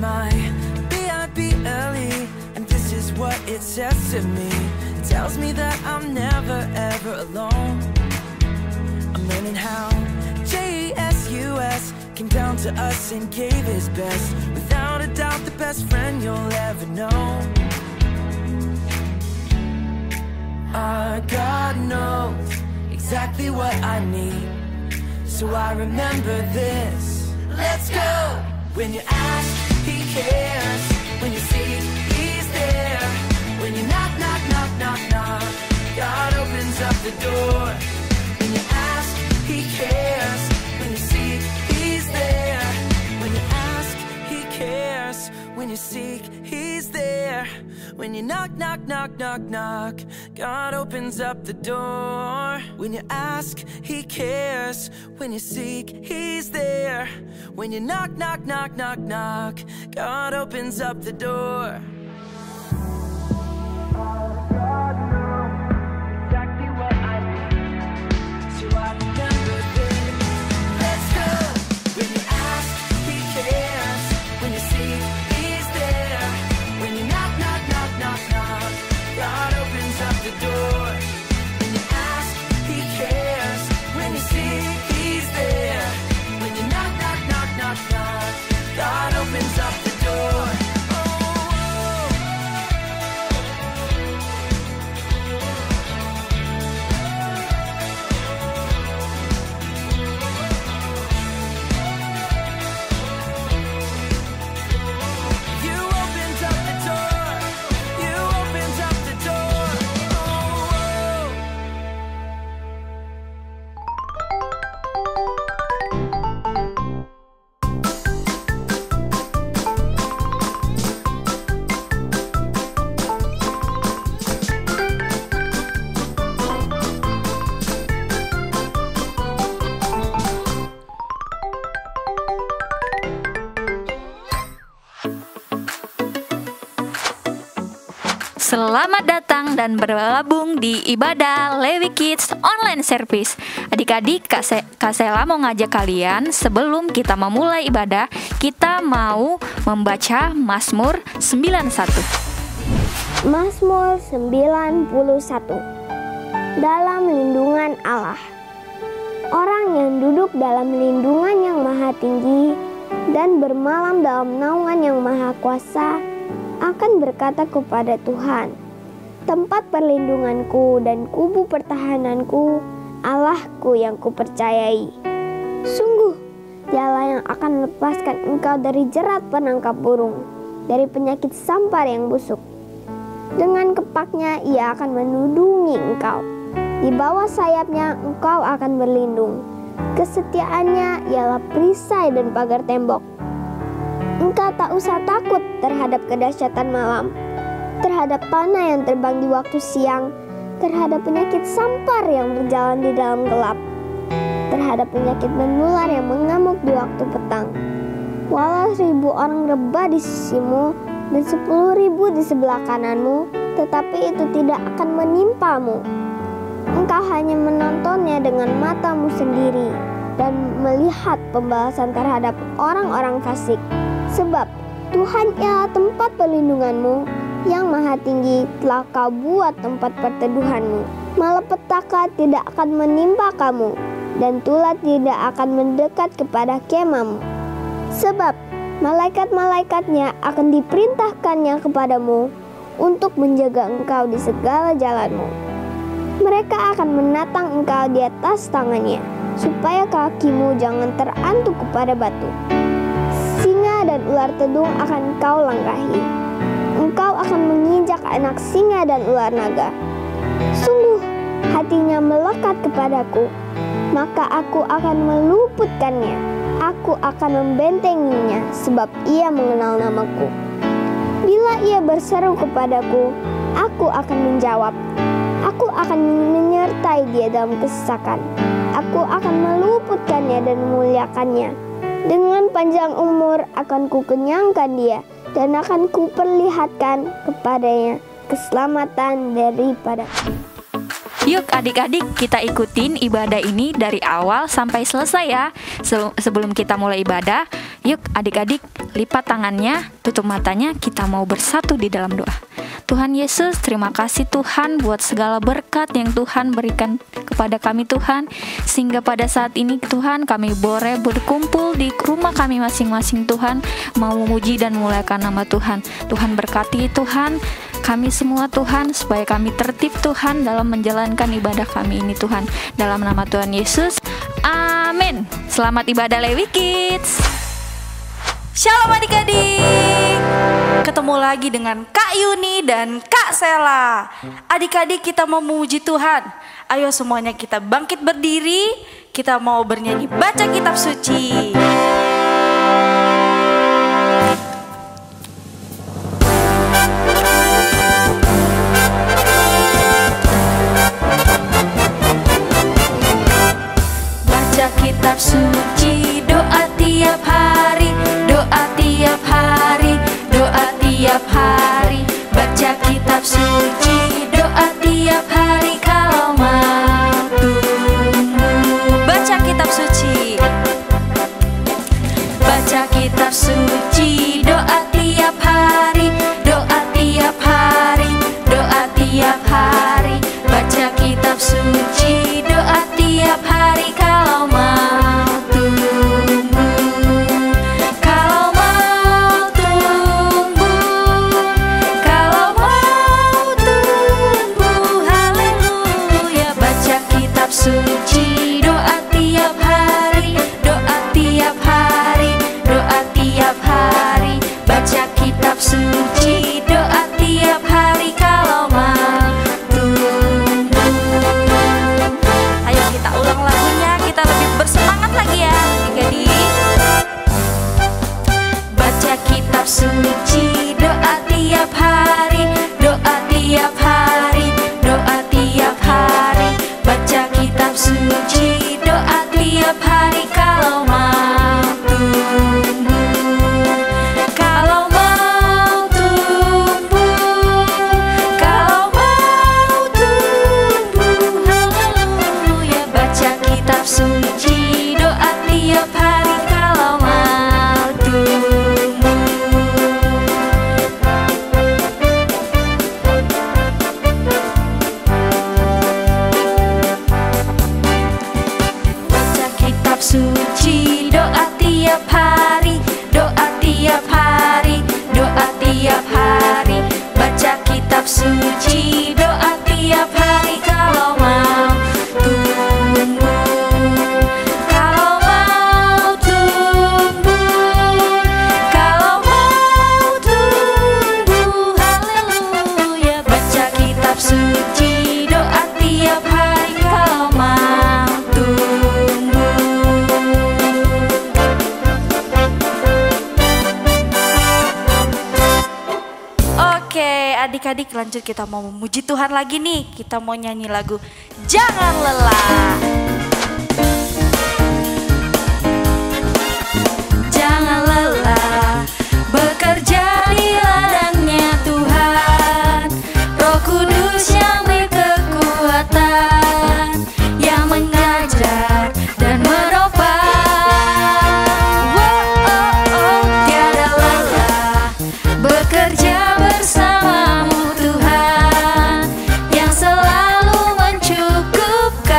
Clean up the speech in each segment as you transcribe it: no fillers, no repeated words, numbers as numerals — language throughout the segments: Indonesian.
my VIP early, and this is what it says to me. It tells me that I'm never ever alone. I'm learning how Jesus came down to us and gave his best. Without a doubt, the best friend you'll ever know. Our God knows exactly what I need, so I remember this. Let's go! When you ask, he cares. When you seek, he's there. When you knock, knock, knock, knock, knock, God opens up the door. When you ask, he cares. When you seek, he's there. When you ask, he cares. When you seek, he's there. When you knock, knock, knock, knock, knock, God opens up the door. When you ask, he cares. When you seek, he's there. When you knock, knock, knock, knock, knock, God opens up the door. Selamat datang dan bergabung di ibadah Lewi Kids Online Service. Adik-adik, Kak Sela mau ngajak kalian sebelum kita memulai ibadah, kita mau membaca Mazmur 91. Mazmur 91. Dalam lindungan Allah. Orang yang duduk dalam lindungan yang maha tinggi dan bermalam dalam naungan yang maha kuasa akan berkata kepada Tuhan, tempat perlindunganku dan kubu pertahananku, Allahku yang kupercayai. Sungguh, Dialah yang akan melepaskan engkau dari jerat penangkap burung, dari penyakit sampar yang busuk. Dengan kepaknya Ia akan menudungi engkau. Di bawah sayapnya engkau akan berlindung. Kesetiaannya ialah perisai dan pagar tembok. Engkau tak usah takut terhadap kedahsyatan malam, terhadap panah yang terbang di waktu siang, terhadap penyakit sampar yang berjalan di dalam gelap, terhadap penyakit menular yang mengamuk di waktu petang. Walau 1000 orang rebah di sisimu dan 10.000 di sebelah kananmu, tetapi itu tidak akan menimpamu. Engkau hanya menontonnya dengan matamu sendiri dan melihat pembalasan terhadap orang-orang fasik. Sebab Tuhan ialah tempat perlindunganmu, yang maha tinggi telah kau buat tempat perteduhanmu. Malapetaka tidak akan menimpa kamu, dan tulah tidak akan mendekat kepada kemahmu. Sebab malaikat-malaikatnya akan diperintahkannya kepadamu untuk menjaga engkau di segala jalanmu. Mereka akan menatang engkau di atas tangannya, supaya kakimu jangan terantuk kepada batu. Singa dan ular tedung akan kau langkahi. Engkau akan menginjak anak singa dan ular naga. Sungguh, hatinya melekat kepadaku, maka aku akan meluputkannya. Aku akan membentenginya, sebab ia mengenal namaku. Bila ia berseru kepadaku, aku akan menjawab. Aku akan menyertai dia dalam kesesakan. Aku akan meluputkannya dan memuliakannya. Dengan panjang umur akan kukenyangkan dia, dan akan kuperlihatkan kepadanya keselamatan daripada. Yuk adik-adik, kita ikutin ibadah ini dari awal sampai selesai ya. Sebelum kita mulai ibadah, Yuk adik-adik, lipat tangannya, tutup matanya, kita mau bersatu di dalam doa. Tuhan Yesus, terima kasih Tuhan buat segala berkat yang Tuhan berikan kepada kami Tuhan. Sehingga pada saat ini Tuhan kami boleh berkumpul di rumah kami masing-masing Tuhan, mau memuji dan memuliakan nama Tuhan. Tuhan berkati Tuhan kami semua Tuhan, supaya kami tertib Tuhan dalam menjalankan ibadah kami ini Tuhan. Dalam nama Tuhan Yesus, amin. Selamat ibadah Lewi Kids. Shalom adik-adik. Ketemu lagi dengan Kak Yuni dan Kak Sela. Adik-adik, kita mau memuji Tuhan. Ayo semuanya kita bangkit berdiri. Kita mau bernyanyi baca kitab suci. Baca kitab suci, doa tiap hari, doa tiap hari, doa tiap hari. Baca kitab suci, doa tiap hari kalau mau tumbuh. Baca kitab suci, baca kitab suci, doa tiap hari, doa tiap hari, doa tiap hari. Baca kitab suci, doa tiap hari kalau mau tumbuh. Kalau mau tumbuh, kalau mau tumbuh, haleluya. Baca kitab suci, doa tiap hari, doa tiap hari, doa tiap hari. Baca kitab suci, doa tiap hari kalau mau tumbuh. Ayo kita ulang lagunya, kita lebih bersemangat lagi ya adik-adik. Baca kitab suci, doa tiap hari, doa tiap hari, doa tiap hari. Baca kitab suci, doa tiap hari kalau mau tumbuh. Kalau mau tumbuh, kalau mau tumbuh, haleluya. Baca kitab suci, doa tiap hari kalau mau tumbuh. Baca kitab suci, doa tiap hari, doa tiap hari, doa tiap hari. Baca kitab suci, doa tiap hari kalau mau tumbuh. Kalau mau tumbuh, kalau mau tumbuh, haleluya. Baca kitab suci, doa tiap hari kalau mau tumbuh. Oke, adik-adik, lanjut kita mau memuji Tuhan lagi nih. Kita mau nyanyi lagu Jangan Lelah. Jangan lelah bekerja di ladangnya Tuhan. Roh Kudus yang berkekuatan, yang mengajar dan menopang. Tiada lelah bekerja bersamamu Tuhan, yang selalu mencukupkan.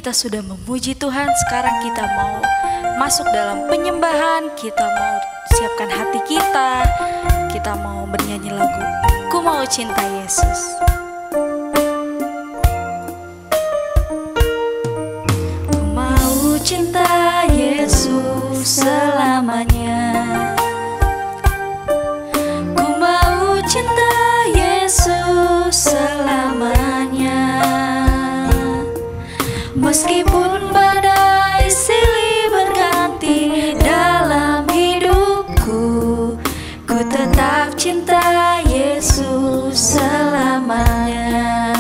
kita sudah memuji Tuhan, sekarang kita mau masuk dalam penyembahan. Kita mau siapkan hati kita mau bernyanyi lagu Ku Mau Cinta Yesus. Ku mau cinta Yesus selamanya. Ku mau cinta Yesus selamanya. Meskipun badai silih berganti dalam hidupku, ku tetap cinta Yesus selamanya.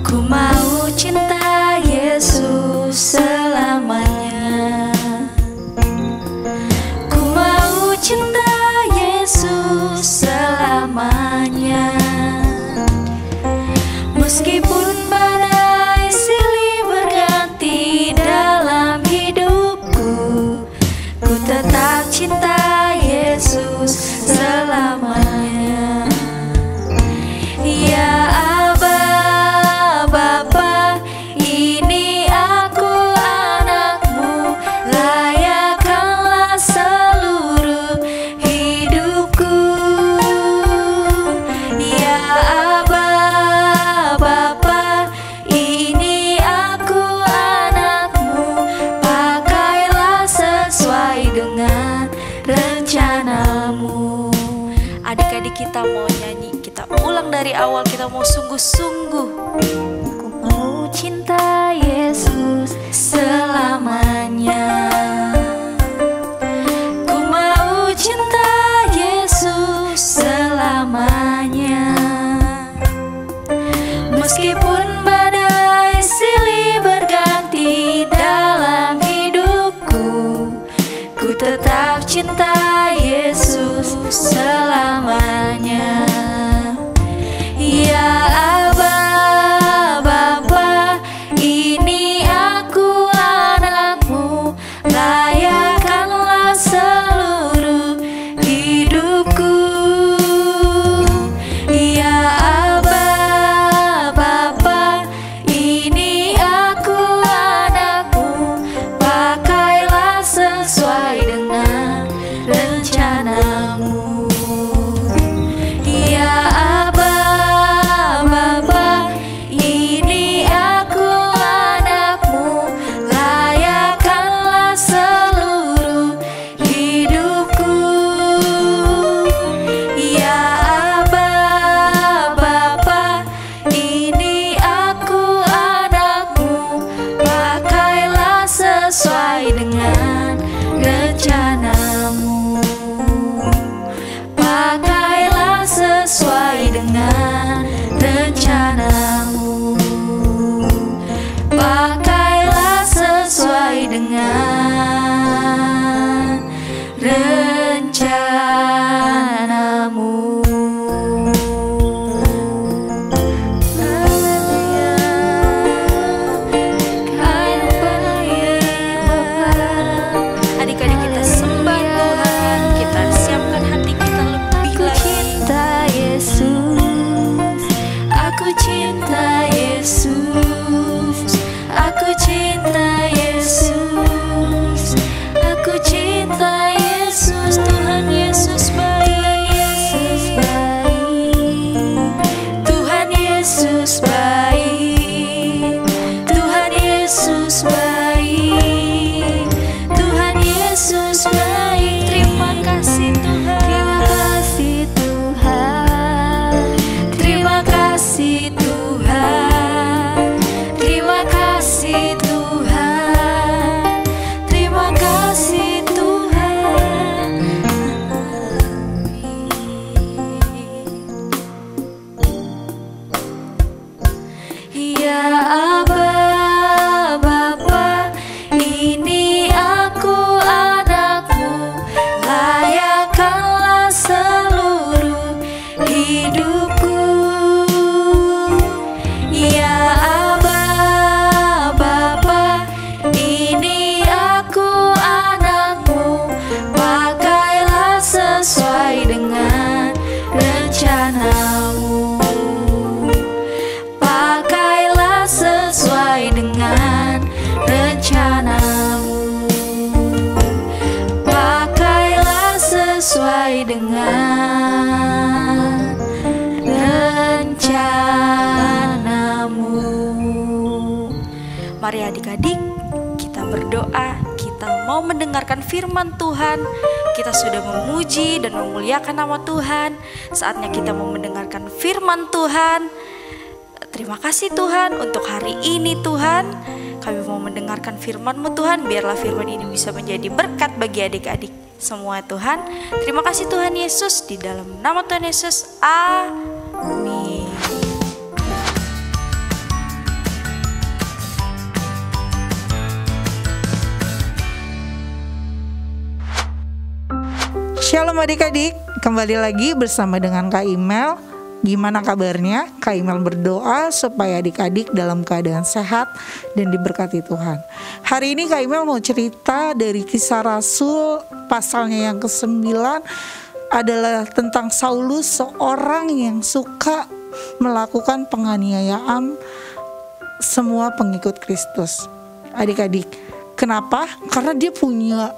Ku mau cinta Yesus selamanya. Ku mau cinta Yesus selamanya. Meskipun badai silih berganti dalam hidupku, ku tetap cinta Yesus selamanya. Ya Aba, Bapa, ini aku anakmu, layakkanlah seluruh hidupku. Ya Aba, Bapa, ini aku anakmu, pakailah sesuai dengan rencanamu. Adik-adik kita mau nyanyi, kita ulang dari awal, kita mau sungguh-sungguh. Ku mau cinta Yesus selamanya. Ku mau cinta Yesus selamanya. Meskipun badai silih berganti dalam hidupku, ku tetap cinta Yesus selamanya. Ya Aba, Bapa, ini aku anakmu, layakkanlah seluruh hidupku. Ya Aba, Bapa, ini aku anakmu, pakailah sesuai dengan rencanamu. Ya Aba, Bapa, ini aku anakmu, layakkanlah seluruh hidupku. Ya Aba, Bapa, ini aku anakmu, pakailah sesuai dengan rencanamu. Pakailah sesuai dengan rencanamu. Pakailah sesuai dengan rencanamu. Adik-adik kita sembah Tuhan, kita siapkan hati kita lebih lagi. Aku cinta Yesus, aku cinta Yesus, Mari adik-adik, kita berdoa, kita mau mendengarkan firman Tuhan. Kita sudah memuji dan memuliakan nama Tuhan. Saatnya kita mau mendengarkan firman Tuhan. Terima kasih Tuhan untuk hari ini Tuhan. Kami mau mendengarkan firman-Mu Tuhan. Biarlah firman ini bisa menjadi berkat bagi adik-adik semua Tuhan. Terima kasih Tuhan Yesus. Di dalam nama Tuhan Yesus, amin. Shalom adik-adik, kembali lagi bersama dengan Kak Imel. Gimana kabarnya? Kak Imel berdoa supaya adik-adik dalam keadaan sehat dan diberkati Tuhan. Hari ini Kak Imel mau cerita dari Kisah Rasul pasalnya yang ke-9 adalah tentang Saulus, seorang yang suka melakukan penganiayaan semua pengikut Kristus. Adik-adik, kenapa? Karena dia punya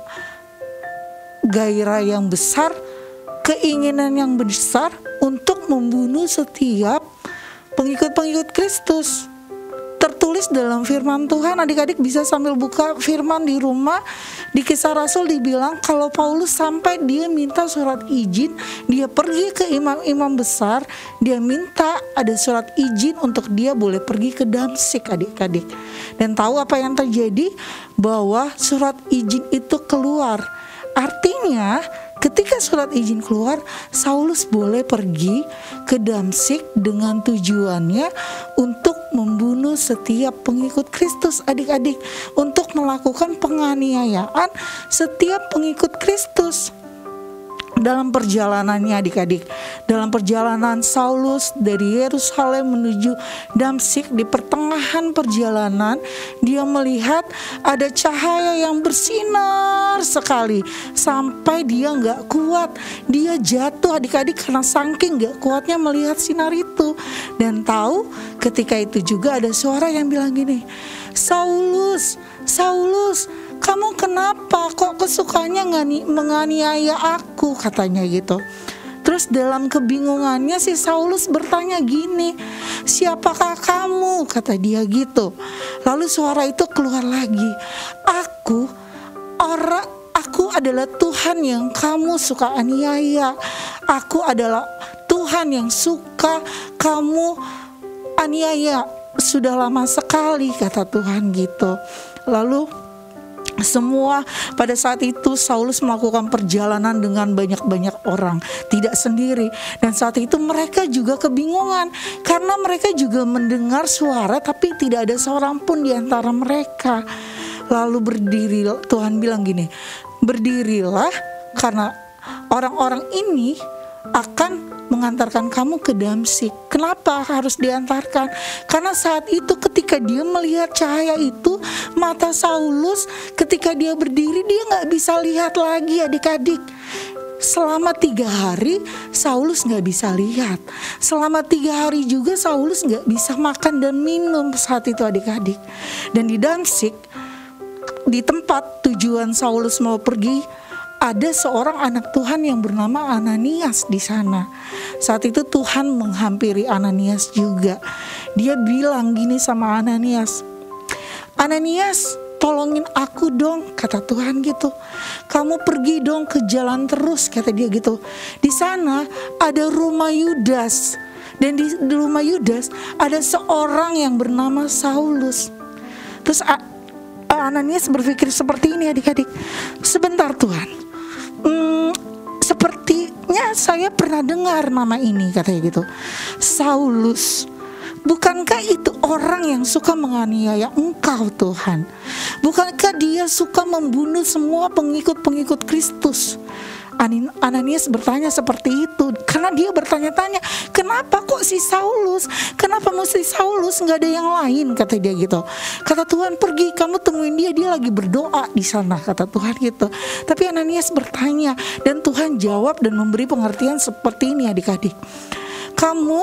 gairah yang besar, keinginan yang besar untuk membunuh setiap pengikut-pengikut Kristus. Tertulis dalam firman Tuhan, adik-adik bisa sambil buka firman di rumah. Di Kisah Rasul dibilang kalau Paulus sampai dia minta surat izin, dia pergi ke imam-imam besar, dia minta ada surat izin untuk dia boleh pergi ke Damsyik, adik-adik. Dan tahu apa yang terjadi? Bahwa surat izin itu keluar. Artinya ketika surat izin keluar, Saulus boleh pergi ke Damsyik dengan tujuannya untuk membunuh setiap pengikut Kristus, adik-adik, untuk melakukan penganiayaan setiap pengikut Kristus. Dalam perjalanannya adik-adik, dalam perjalanan Saulus dari Yerusalem menuju Damsyik, di pertengahan perjalanan dia melihat ada cahaya yang bersinar sekali sampai dia gak kuat, dia jatuh adik-adik karena saking gak kuatnya melihat sinar itu. Dan tahu ketika itu juga ada suara yang bilang gini, Saulus, Saulus, kamu kenapa kok kesukaannya menganiaya aku, katanya gitu. Terus dalam kebingungannya si Saulus bertanya gini, siapakah kamu, kata dia gitu. Lalu suara itu keluar lagi, aku adalah Tuhan yang kamu suka aniaya, aku adalah Tuhan yang suka kamu aniaya sudah lama sekali, kata Tuhan gitu. Lalu semua pada saat itu Saulus melakukan perjalanan dengan banyak-banyak orang, tidak sendiri. Dan saat itu mereka juga kebingungan karena mereka juga mendengar suara tapi tidak ada seorang pun di antara mereka. Lalu berdiri, Tuhan bilang gini, berdirilah karena orang-orang ini akan mengantarkan kamu ke Damsyik. Kenapa harus diantarkan? Karena saat itu ketika dia melihat cahaya itu, mata Saulus ketika dia berdiri dia gak bisa lihat lagi, adik-adik. Selama 3 hari Saulus gak bisa lihat. Selama 3 hari juga Saulus gak bisa makan dan minum saat itu, adik-adik. Dan di Damsyik, di tempat tujuan Saulus mau pergi, ada seorang anak Tuhan yang bernama Ananias di sana. Saat itu Tuhan menghampiri Ananias juga. Dia bilang gini sama Ananias, Ananias, tolongin aku dong, kata Tuhan gitu. Kamu pergi dong ke jalan terus, kata dia gitu. Di sana ada rumah Yudas, dan di rumah Yudas ada seorang yang bernama Saulus. Terus Ananias berpikir seperti ini, adik-adik. Sebentar Tuhan, sepertinya saya pernah dengar nama ini, katanya gitu. Saulus, bukankah itu orang yang suka menganiaya engkau Tuhan? Bukankah dia suka membunuh semua pengikut-pengikut Kristus? Ananias bertanya seperti itu karena dia bertanya-tanya, kenapa kok si Saulus? Kenapa mesti Saulus, nggak ada yang lain, kata dia gitu. Kata Tuhan, pergi kamu temuin dia lagi berdoa di sana, kata Tuhan gitu. Tapi Ananias bertanya dan Tuhan jawab dan memberi pengertian seperti ini, adik-adik. Kamu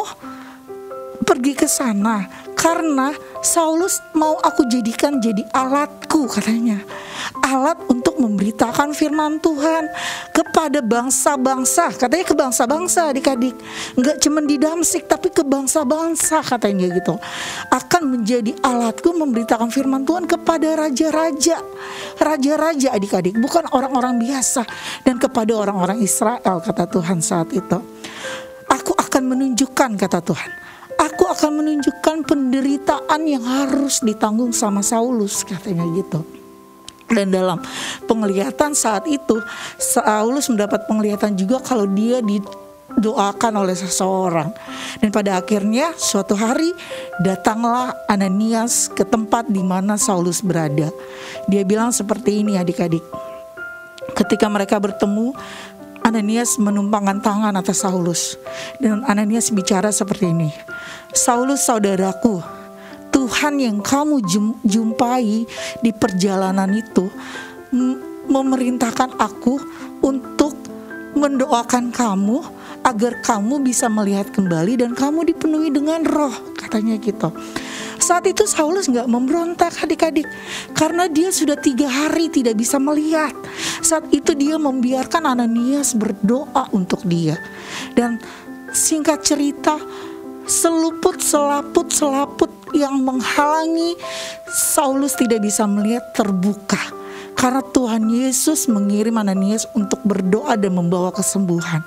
pergi ke sana karena Saulus mau aku jadikan jadi alatku, katanya. alat untuk memberitakan firman Tuhan kepada bangsa-bangsa. Katanya ke bangsa-bangsa adik-adik, nggak cuma di Damsyik tapi ke bangsa-bangsa katanya gitu. Akan menjadi alatku memberitakan firman Tuhan kepada raja-raja. Raja-raja adik-adik, bukan orang-orang biasa. Dan kepada orang-orang Israel kata Tuhan saat itu. Aku akan menunjukkan kata Tuhan, aku akan menunjukkan penderitaan yang harus ditanggung sama Saulus katanya gitu. Dan dalam penglihatan saat itu Saulus mendapat penglihatan juga kalau dia didoakan oleh seseorang. Dan pada akhirnya suatu hari datanglah Ananias ke tempat di mana Saulus berada. Dia bilang seperti ini adik-adik. Ketika mereka bertemu, Ananias menumpangkan tangan atas Saulus. Dan Ananias bicara seperti ini. Saulus saudaraku, Tuhan yang kamu jumpai di perjalanan itu memerintahkan aku untuk mendoakan kamu agar kamu bisa melihat kembali dan kamu dipenuhi dengan roh, katanya gitu. Saat itu Saulus gak memberontak adik-adik, karena dia sudah 3 hari tidak bisa melihat. Saat itu dia membiarkan Ananias berdoa untuk dia. Dan singkat cerita, selaput yang menghalangi Saulus tidak bisa melihat terbuka. Karena Tuhan Yesus mengirim Ananias untuk berdoa dan membawa kesembuhan.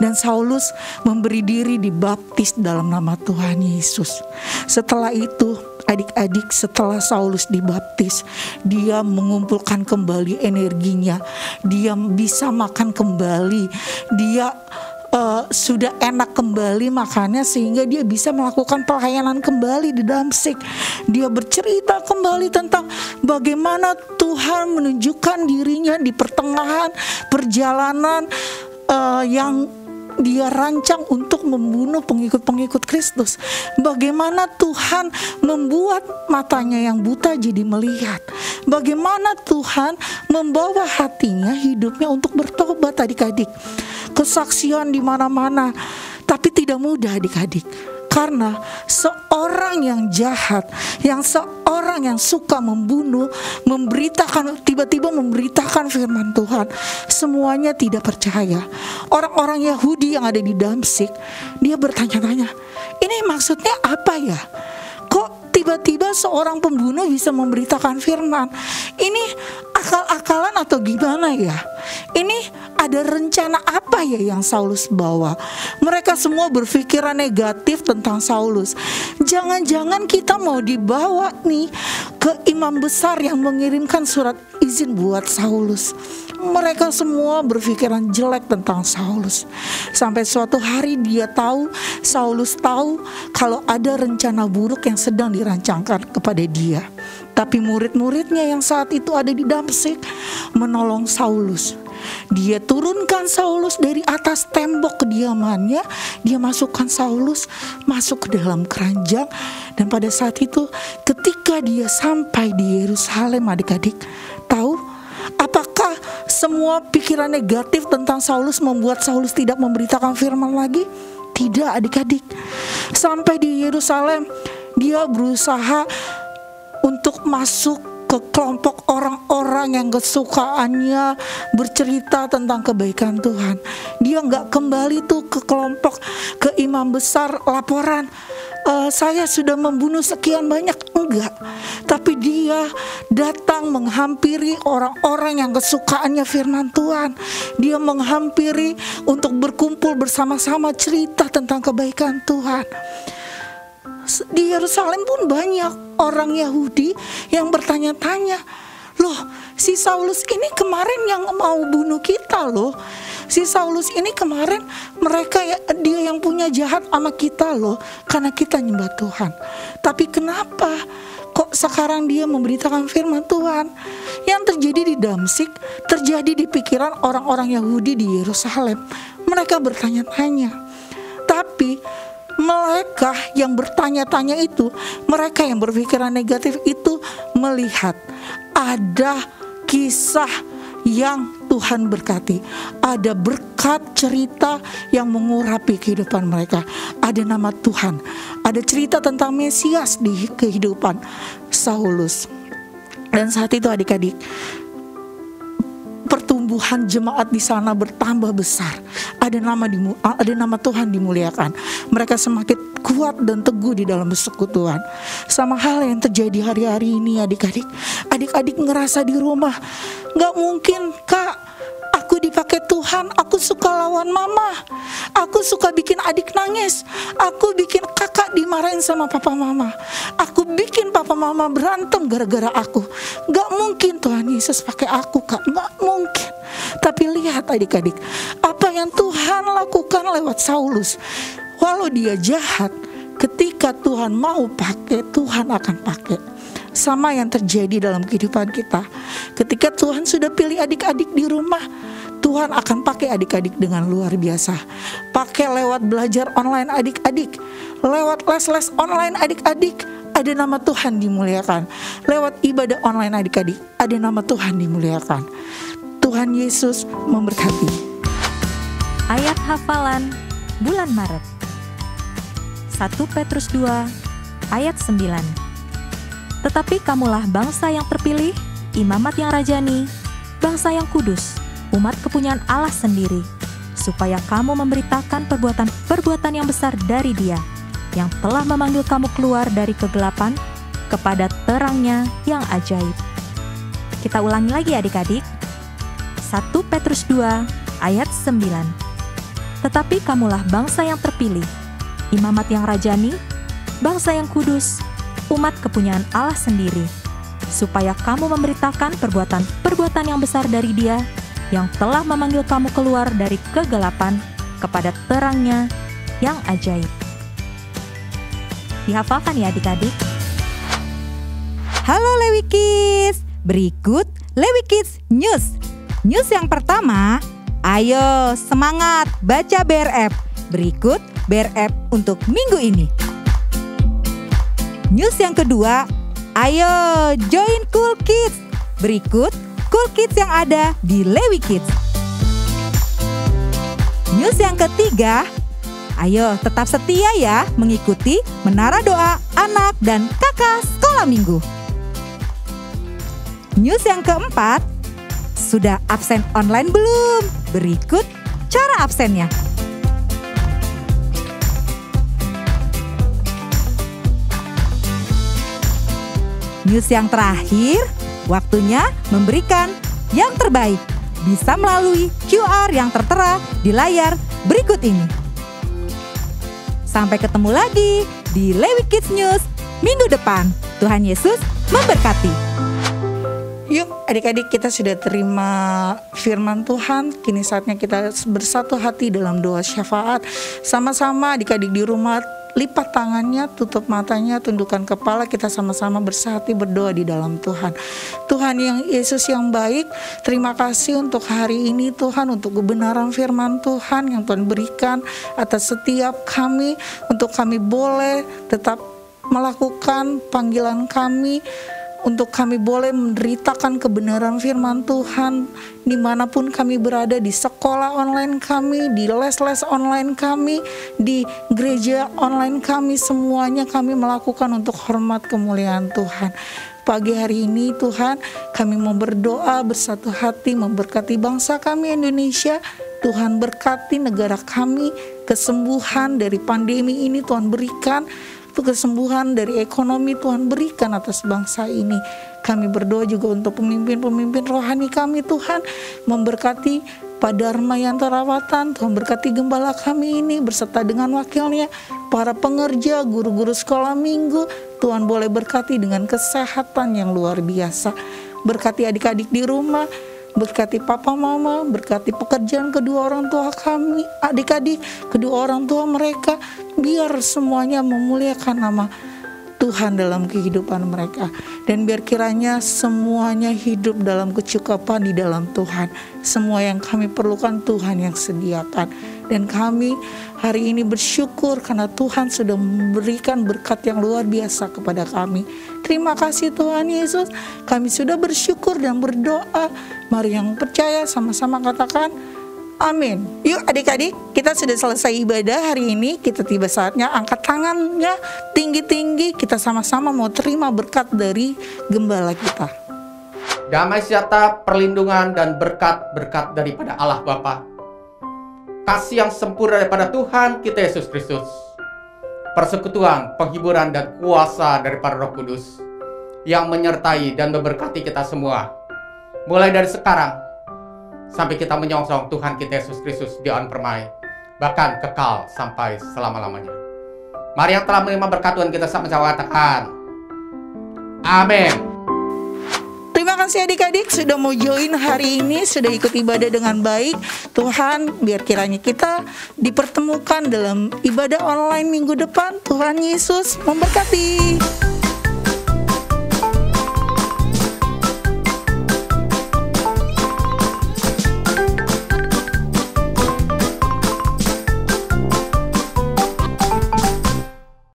Dan Saulus memberi diri dibaptis dalam nama Tuhan Yesus. Setelah itu adik-adik, setelah Saulus dibaptis, dia mengumpulkan kembali energinya. Dia bisa makan kembali. Dia sudah enak kembali makannya sehingga dia bisa melakukan pelayanan kembali di Damsyik. Dia bercerita kembali tentang bagaimana Tuhan menunjukkan dirinya di pertengahan perjalanan yang dia rancang untuk membunuh pengikut-pengikut Kristus. Bagaimana Tuhan membuat matanya yang buta jadi melihat. Bagaimana Tuhan membawa hatinya, hidupnya untuk bertobat adik-adik. Kesaksian di mana-mana, tapi tidak mudah adik-adik. Karena seorang yang jahat, seorang yang suka membunuh, tiba-tiba memberitakan firman Tuhan, semuanya tidak percaya. Orang-orang Yahudi yang ada di Damsyik, dia bertanya-tanya, ini maksudnya apa ya? Kok tiba-tiba seorang pembunuh bisa memberitakan firman? Ini akal-akalan atau gimana ya? Ini ada rencana apa ya yang Saulus bawa? Mereka semua berpikiran negatif tentang Saulus. Jangan-jangan kita mau dibawa nih ke imam besar yang mengirimkan surat izin buat Saulus. Mereka semua berpikiran jelek tentang Saulus. Sampai suatu hari Saulus tahu kalau ada rencana buruk yang sedang dirancangkan kepada dia. Tapi murid-muridnya yang saat itu ada di Damsyik menolong Saulus. Dia turunkan Saulus dari atas tembok kediamannya. Dia masukkan Saulus masuk ke dalam keranjang. Dan pada saat itu ketika dia sampai di Yerusalem adik-adik, tahu apakah semua pikiran negatif tentang Saulus membuat Saulus tidak memberitakan firman lagi? Tidak adik-adik. Sampai di Yerusalem dia berusaha untuk masuk ke kelompok orang-orang yang kesukaannya bercerita tentang kebaikan Tuhan. Dia gak kembali tuh ke kelompok, ke imam besar laporan, saya sudah membunuh sekian banyak. Enggak. Tapi dia datang menghampiri orang-orang yang kesukaannya firman Tuhan. Dia menghampiri untuk berkumpul bersama-sama cerita tentang kebaikan Tuhan. Di Yerusalem pun banyak orang Yahudi yang bertanya-tanya, loh si Saulus ini kemarin yang mau bunuh kita loh. Si Saulus ini kemarin dia yang punya jahat sama kita loh, karena kita nyembah Tuhan. Tapi kenapa kok sekarang dia memberitakan firman Tuhan? Yang terjadi di Damsyik terjadi di pikiran orang-orang Yahudi di Yerusalem. Mereka bertanya-tanya. Tapi mereka yang bertanya-tanya itu, mereka yang berpikiran negatif itu melihat ada kisah yang Tuhan berkati. Ada berkat cerita yang mengurapi kehidupan mereka. Ada nama Tuhan. Ada cerita tentang Mesias di kehidupan Saulus. Dan saat itu adik-adik, pertumbuhan jemaat di sana bertambah besar. Ada nama Tuhan dimuliakan. Mereka semakin kuat dan teguh di dalam persekutuan. Sama hal yang terjadi hari-hari ini adik-adik. Adik-adik ngerasa di rumah, gak mungkin Kak, aku dipakai Tuhan, aku suka lawan mama, aku suka bikin adik nangis, aku bikin kakak dimarahin sama papa mama, aku bikin papa mama berantem gara-gara aku. Gak mungkin Tuhan Yesus pakai aku Kak, gak mungkin. Tapi lihat adik-adik, apa yang Tuhan lakukan lewat Saulus. Walau dia jahat, ketika Tuhan mau pakai, Tuhan akan pakai. Sama yang terjadi dalam kehidupan kita. Ketika Tuhan sudah pilih adik-adik di rumah, Tuhan akan pakai adik-adik dengan luar biasa. Pakai lewat belajar online adik-adik, lewat les-les online adik-adik, ada nama Tuhan dimuliakan. Lewat ibadah online adik-adik, ada nama Tuhan dimuliakan. Tuhan Yesus memberkati. Ayat hafalan bulan Maret 1 Petrus 2 ayat 9. Tetapi kamulah bangsa yang terpilih, imamat yang rajani, bangsa yang kudus, umat kepunyaan Allah sendiri, supaya kamu memberitakan perbuatan yang besar dari Dia, yang telah memanggil kamu keluar dari kegelapan kepada terangnya yang ajaib. Kita ulangi lagi adik-adik. 1 Petrus 2 ayat 9. Tetapi kamulah bangsa yang terpilih, imamat yang rajani, bangsa yang kudus, umat kepunyaan Allah sendiri, supaya kamu memberitakan perbuatan yang besar dari Dia, yang telah memanggil kamu keluar dari kegelapan kepada terangnya yang ajaib. Dihafalkan ya adik-adik. Halo Lewi Kids, berikut Lewi Kids News. News yang pertama, ayo semangat baca BRF. Berikut BRF untuk minggu ini. News yang kedua, ayo join Cool Kids. Berikut Cool Kids yang ada di Lewi Kids. News yang ketiga, ayo tetap setia ya mengikuti Menara Doa Anak dan Kakak Sekolah Minggu. News yang keempat, sudah absen online belum? Berikut cara absennya. News yang terakhir, waktunya memberikan yang terbaik. Bisa melalui QR yang tertera di layar berikut ini. Sampai ketemu lagi di Lewi Kids News minggu depan. Tuhan Yesus memberkati. Yuk adik-adik, kita sudah terima firman Tuhan. Kini saatnya kita bersatu hati dalam doa syafaat. Sama-sama adik-adik di rumah, lipat tangannya, tutup matanya, tundukkan kepala, kita sama-sama bersatu berdoa di dalam Tuhan. Tuhan yang Yesus yang baik, terima kasih untuk hari ini Tuhan, untuk kebenaran firman Tuhan yang Tuhan berikan atas setiap kami, untuk kami boleh tetap melakukan panggilan kami, untuk kami boleh menderitakan kebenaran firman Tuhan dimanapun kami berada, di sekolah online kami, di les-les online kami, di gereja online kami, semuanya kami melakukan untuk hormat kemuliaan Tuhan. Pagi hari ini Tuhan, kami mau berdoa bersatu hati memberkati bangsa kami Indonesia. Tuhan berkati negara kami, kesembuhan dari pandemi ini Tuhan berikan, kesembuhan dari ekonomi Tuhan berikan atas bangsa ini. Kami berdoa juga untuk pemimpin-pemimpin rohani kami Tuhan, memberkati Pak Dharma Yanto Rawatan, Tuhan berkati gembala kami ini beserta dengan wakilnya, para pengerja, guru-guru sekolah minggu, Tuhan boleh berkati dengan kesehatan yang luar biasa. Berkati adik-adik di rumah, berkati papa mama, berkati pekerjaan kedua orang tua kami, adik-adik, kedua orang tua mereka, biar semuanya memuliakan nama Tuhan dalam kehidupan mereka. Dan biar kiranya semuanya hidup dalam kecukupan di dalam Tuhan. Semua yang kami perlukan Tuhan yang sediakan. Dan kami hari ini bersyukur karena Tuhan sudah memberikan berkat yang luar biasa kepada kami. Terima kasih Tuhan Yesus. Kami sudah bersyukur dan berdoa. Mari yang percaya sama-sama katakan amin. Yuk adik-adik, kita sudah selesai ibadah hari ini. Kita tiba saatnya angkat tangannya tinggi-tinggi. Kita sama-sama mau terima berkat dari gembala kita. damai sejahtera, perlindungan, dan berkat-berkat daripada Allah Bapa, kasih yang sempurna daripada Tuhan kita Yesus Kristus, persekutuan, penghiburan, dan kuasa daripada Roh Kudus yang menyertai dan memberkati kita semua, mulai dari sekarang sampai kita menyongsong Tuhan kita Yesus Kristus di awan permai, bahkan kekal sampai selama-lamanya. Mari yang telah menerima berkat Tuhan kita sama-sama katakan amin. Terima kasih adik-adik sudah mau join hari ini, sudah ikut ibadah dengan baik. Tuhan, biar kiranya kita dipertemukan dalam ibadah online minggu depan. Tuhan Yesus memberkati.